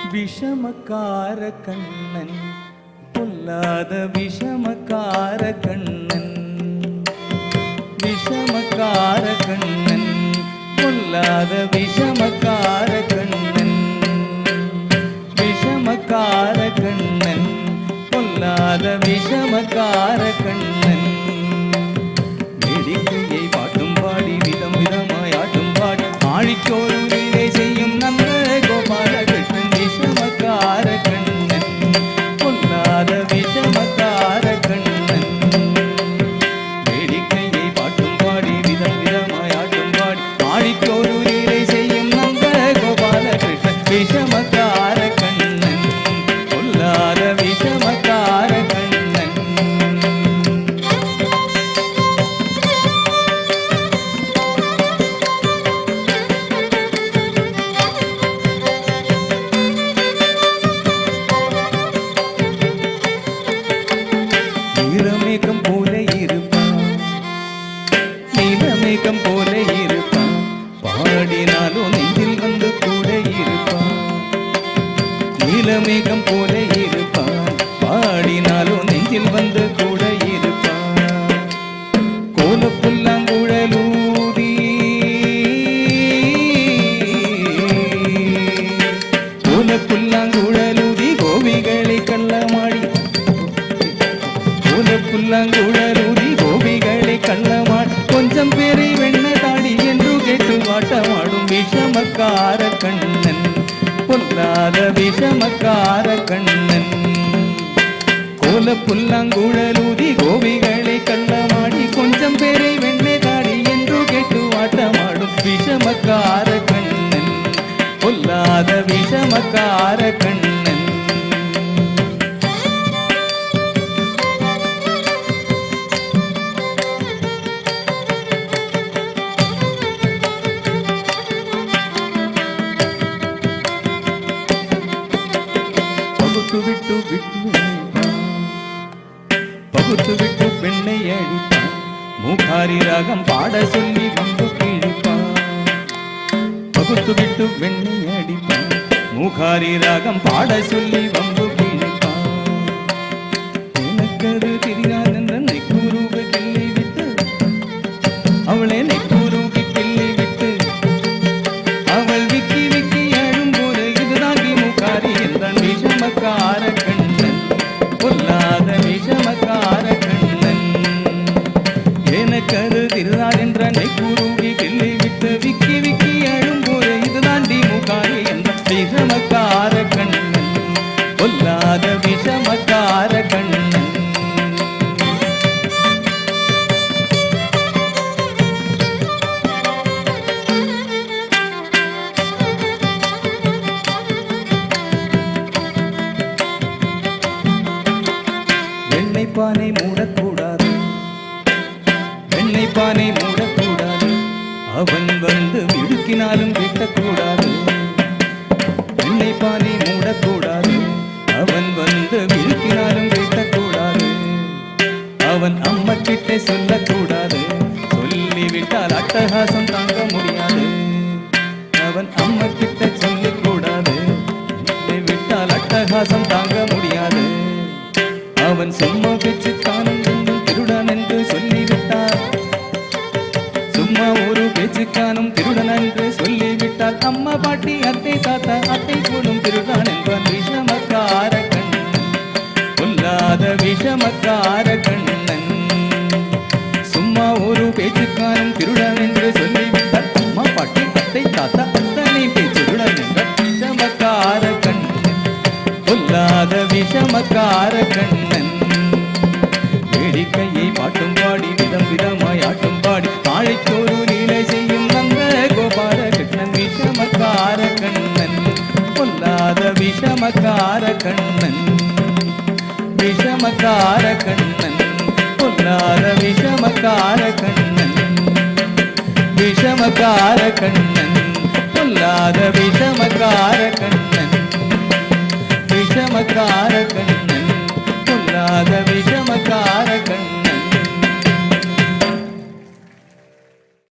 விஷமக்கார கண்ணன் பொல்லாத விஷமக்கார கண்ணன் விஷமக்கார கண்ணன் பொல்லாத விஷமக்கார கண்ணன் விஷமக்கார கண்ணன் பொல்லாத விஷமக்கார கண்ணன் வேடிக்கையை பாட்டும் பாடி விதம் விதமாய் ஆட்டும் பாடி ஆழிக்கோரு வீரை செய்யும் நந்த கோபால கிருஷ்ணன் விஷமக்கார கண்ணன் பொல்லாத விஷமக்கார கண்ணன் வேடிக்கையை பாட்டும் பாடி விதம் விதமாய் ஆட்டும் பாடி ஆழிக்கோரு வீரை செய்யும் நந்த கோபால கிருஷ்ணன் விஷமக்கார கண்ணன் பொல்லாத விஷமக்கார கண்ணன் நீலமேகம் போல இருப்பான் நீலமேகம் போல இருப்பான் பாடினாலும் நெஞ்சில் வந்து கூட இருப்பான் நீலமேகம் போல இருப்பான் பாடினாலும் நெஞ்சில் வந்து கூட இருப்பான் கோலப்புல்லாங்குழலூதி கோலப்புல்லாங்குழலூதி கோபிகளை கள்ளமாடி புல்லாங்குழலூதி கோபிகளை கள்ளமாடி கொஞ்சம் பேரை வெண்ண தாடி என்று கேட்டு வாட்டமாடும் விஷமக்கார கண்ணன் பொல்லாத விஷமக்கார கண்ணன் கோல புல்லாங்குழலூதி கோபிகளை கள்ளமாடி கொஞ்சம் பேரை வெண்ண தாடி என்று கேட்டு வாட்டமாடும் விஷமக்கார கண்ணன் பொல்லாத விஷமக்கார கண்ணன் பகுத்து விட்டு பெண்ணை அழிப்பான் மூகாரி ராகம் பாட சொல்லி வந்து கிழிப்பான் பகுத்து விட்டு பெண்ணை அடிப்பான் மூகாரி ராகம் பாட சொல்லி வந்து கிழிப்பான் எனக்கது தெரியாது என்ற நெக்குருவை கிள்ளி விட்டு அவளை நெக்குருவி கிள்ளி விட்டு அவள் விக்கி விக்கி அழும் போது இதுதான் மூகாரி என்றான் விஷமக்கார கண்ணன் பொல்லாத விஷமக்கார கண்ணன் எனக்கது திருநாள் என்ற நெக்குருவி கிள்ளி விட்டு விக்கி விக்கி அழும் போது இதுதான் மூகாரி என்ற விஷமக்கார கண்ணன் பொல்லாத விஷமக்கார கண்ணன் பானை மூடக்கூடாது வெண்ணெய் பானை மூடக்கூடாது அவன் வந்து மிடுக்கினாலும் வெட்டக்கூடாது வெண்ணெய் பானை மூடக்கூடாது அவன் வந்து மிடுக்கினாலும் வெட்டக்கூடாது அவன் அம்மா கிட்ட சொல்லக்கூடாது சொல்லிவிட்டால் அட்டகாசம் தாங்க முடியாது அவன் அம்மா கிட்ட சொல்லக்கூடாது விட்டால் அட்டகாசம் தாங்க முடியாது அவன் சும்மா பேச்சு காணும் என்றும் திருடன் என்று சொல்லிவிட்டார் சும்மா ஒரு பேச்சு காணும் திருடன் என்று சொல்லிவிட்டால் அம்மா பாட்டி அத்தை தாத்தா அத்தை போடும் திருடன் என்பான் விஷமக்கார கண்ணன் பொல்லாத விஷமக்கார கண்ணன் சும்மா ஒரு பேச்சு காணும் திருடன் என்று சொல்லிவிட்டால் அம்மா பாட்டி அத்தை தாத்தா அத்தனை பேச்சுடன் என்பான் விஷமக்கார கண்ணன் பொல்லாத விஷமக்கார கண்ணன் வேடிக்கையை பாட்டும் பாடி விதம் விதமாய் ஆட்டும் பாடி ஆழைச்சோறு நீலை செய்யும் நந்த கோபால கிருஷ்ணன் விஷமக்கார கண்ணன் பொல்லாத விஷமக்கார கண்ணன் விஷமக்கார கண்ணன் பொல்லாத விஷமக்கார கண்ணன் விஷமக்கார கண்ணன் பொல்லாத விஷமக்கார கண்ணன் விஷமக்கார கண்ணன் பொல்லாத விஷமக்கார கண்ணன்